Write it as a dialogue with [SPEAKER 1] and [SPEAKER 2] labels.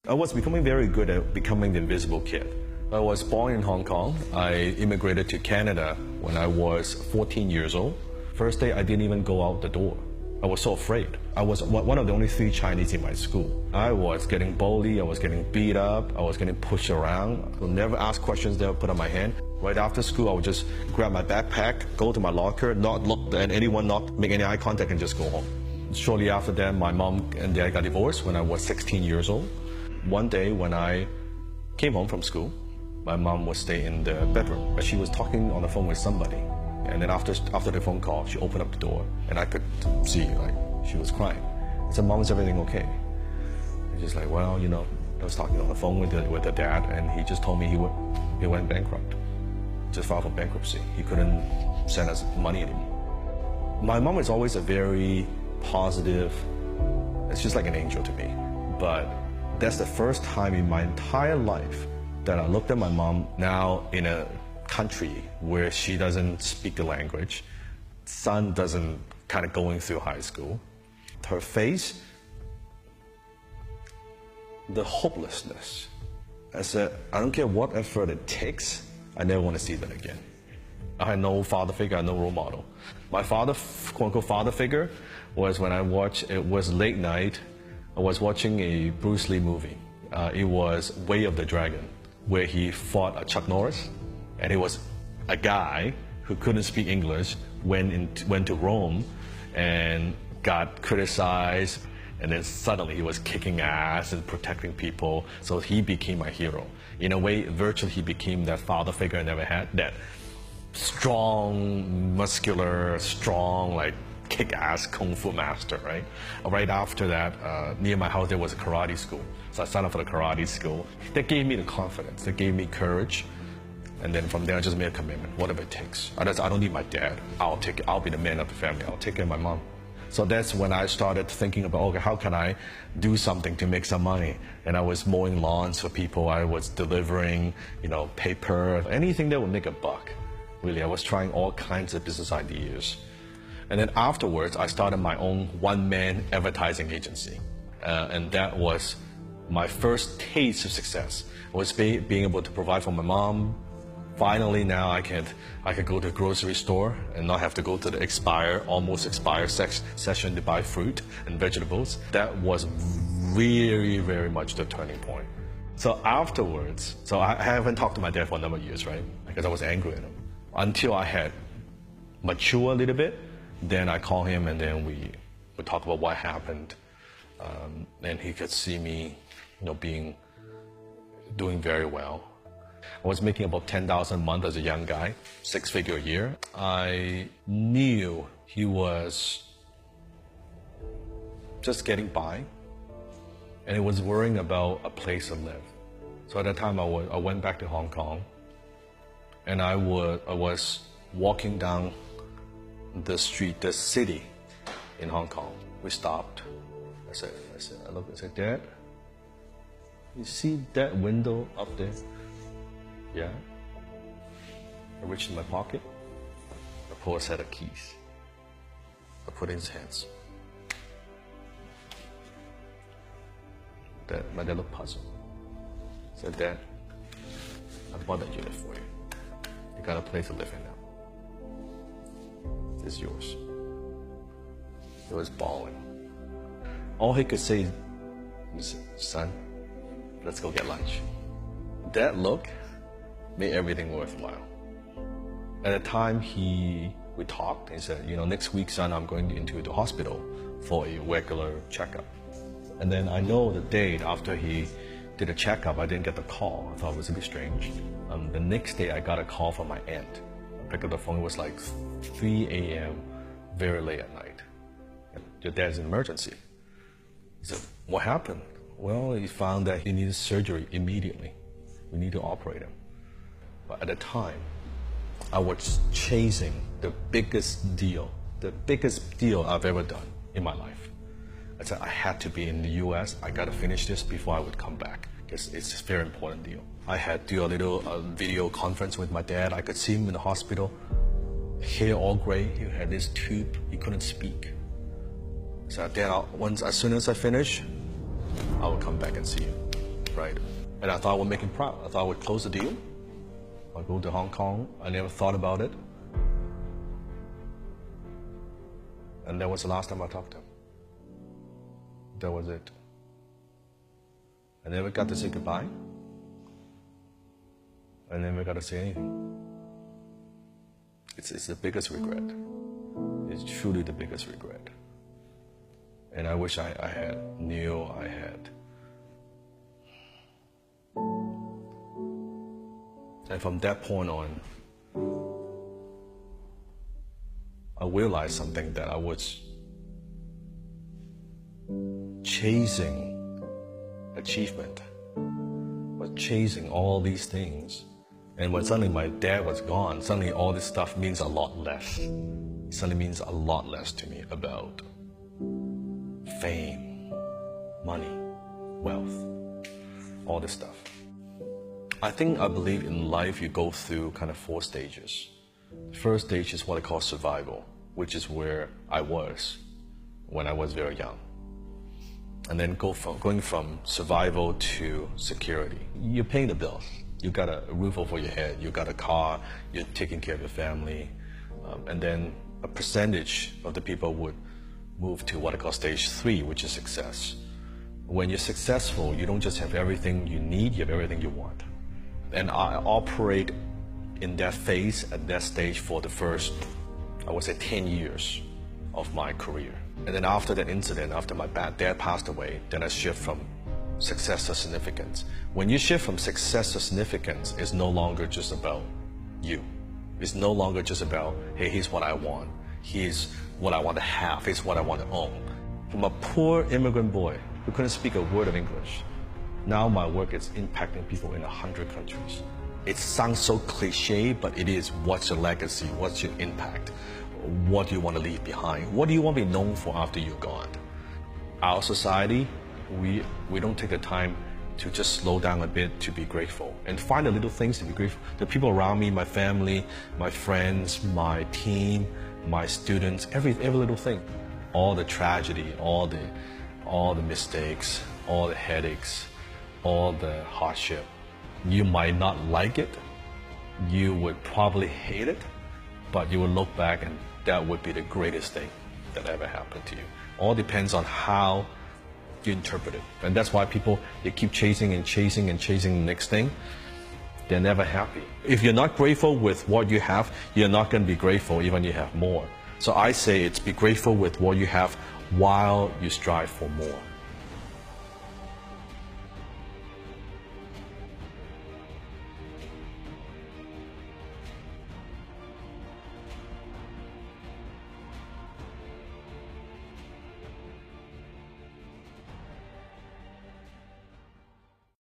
[SPEAKER 1] I was becoming very good at becoming the invisible kid. I was born in Hong Kong. I immigrated to Canada when I was 14 years old. First day, I didn't even go out the door. I was so afraid. I was one of the only 3 Chinese in my school. I was getting bullied, I was getting beat up, I was getting pushed around. I would never ask questions they would put on my hand. Right after school, I would just grab my backpack, go to my locker, not look at anyone, not make any eye contact, and just go home. Shortly after that, my mom and dad got divorced when I was 16 years old. One day when I came home from school, my mom was staying in the bedroom. She was talking on the phone with somebody. And then after the phone call, she opened up the door and I could see like she was crying. I said, "Mom, is everything okay?" And she's like, "Well, you know, I was talking on the phone with the dad and he just told me he went bankrupt. Just filed for bankruptcy. He couldn't send us money anymore." My mom is always a very positive, it's just like an angel to me. But that's the first time in my entire life that I looked at my mom now in a country where she doesn't speak the language, son doesn't kind of going through high school. Her face, the hopelessness. I said, I don't care what effort it takes, I never want to see that again. I had no father figure, I had no role model. My father, quote unquote father figure, was when it was late night, I was watching a Bruce Lee movie. It was Way of the Dragon, where he fought Chuck Norris. And he was a guy who couldn't speak English, went to Rome and got criticized. And then suddenly he was kicking ass and protecting people. So he became my hero. In a way, virtually he became that father figure I never had, that strong, muscular, strong, like kick-ass kung fu master, right? Right after that, near my house, there was a karate school. So I signed up for the karate school. That gave me the confidence, that gave me courage. And then from there, I just made a commitment, whatever it takes. I don't need my dad. I'll be the man of the family. I'll take care of my mom. So that's when I started thinking about, okay, how can I do something to make some money? And I was mowing lawns for people. I was delivering, paper, anything that would make a buck. Really, I was trying all kinds of business ideas. And then afterwards, I started my own one-man advertising agency. And that was my first taste of success. Was being able to provide for my mom. Finally, now I could go to a grocery store and not have to go to the almost expired section to buy fruit and vegetables. That was very, very much the turning point. So afterwards, I haven't talked to my dad for a number of years, right? Because I was angry at him. Until I had matured a little bit, then I called him and then we would talk about what happened. And he could see me, doing very well. I was making about $10,000 a month as a young guy, 6-figure a year. I knew he was just getting by, and he was worrying about a place to live. So at that time, I went back to Hong Kong, and I was walking down the street, the city in Hong Kong. We stopped. I said, "Dad, you see that window up there?" "Yeah." I reached in my pocket. I pulled a set of keys. I put it in his hands. My dad looked puzzled. I said, "Dad, I bought that unit for you. You got a place to live in now. It's yours." He was bawling. All he could say is, "Son, let's go get lunch." That look made everything worthwhile. At the time we talked, he said, "Next week, son, I'm going into the hospital for a regular checkup." And then I know the date after he did a checkup, I didn't get the call. I thought it was a bit strange. The next day I got a call from my aunt. I picked up the phone, it was like 3 a.m., very late at night. "Your dad's in emergency." He said, "What happened?" "Well, he found that he needed surgery immediately. We need to operate him." But at the time, I was chasing the biggest deal I've ever done in my life. I said, I had to be in the US, I gotta finish this before I would come back, because it's a very important deal. I had to do a little video conference with my dad. I could see him in the hospital, hair all gray, he had this tube, he couldn't speak. I said, "Dad, as soon as I finish, I will come back and see you." right? And I thought I would make him proud. I thought I would close the deal. I'd go to Hong Kong. I never thought about it. And that was the last time I talked to him. That was it. I never got to say goodbye. I never got to say anything. It's the biggest regret. It's truly the biggest regret. And I wish I knew I had. And from that point on, I realized something, that I was chasing achievement, was chasing all these things. And when suddenly my dad was gone, suddenly all this stuff means a lot less. It suddenly means a lot less to me about fame, money, wealth, all this stuff. I believe in life you go through kind of 4 stages. The first stage is what I call survival, which is where I was when I was very young. And then going from survival to security. You're paying the bills. You got a roof over your head, you got a car, you're taking care of your family. And then a percentage of the people would move to what I call stage 3, which is success. When you're successful, you don't just have everything you need, you have everything you want. And I operate in that phase, at that stage, for the first, I would say, 10 years of my career. And then after that incident, after my dad passed away, then I shift from success to significance. When you shift from success to significance, it's no longer just about you. It's no longer just about, hey, here's what I want. Here's what I want to have. Here's what I want to own. From a poor immigrant boy who couldn't speak a word of English, now my work is impacting people in 100 countries. It sounds so cliche, but it is. What's your legacy? What's your impact? What do you want to leave behind? What do you want to be known for after you're gone? Our society, we don't take the time to just slow down a bit to be grateful and find the little things to be grateful. The people around me, my family, my friends, my team, my students, every little thing. All the tragedy, all the mistakes, all the headaches, all the hardship. You might not like it, you would probably hate it, but you will look back and that would be the greatest thing that ever happened to you. All depends on how you interpret it. And that's why people, they keep chasing and chasing and chasing the next thing. They're never happy. If you're not grateful with what you have, you're not going to be grateful even if you have more. So I say it's be grateful with what you have while you strive for more.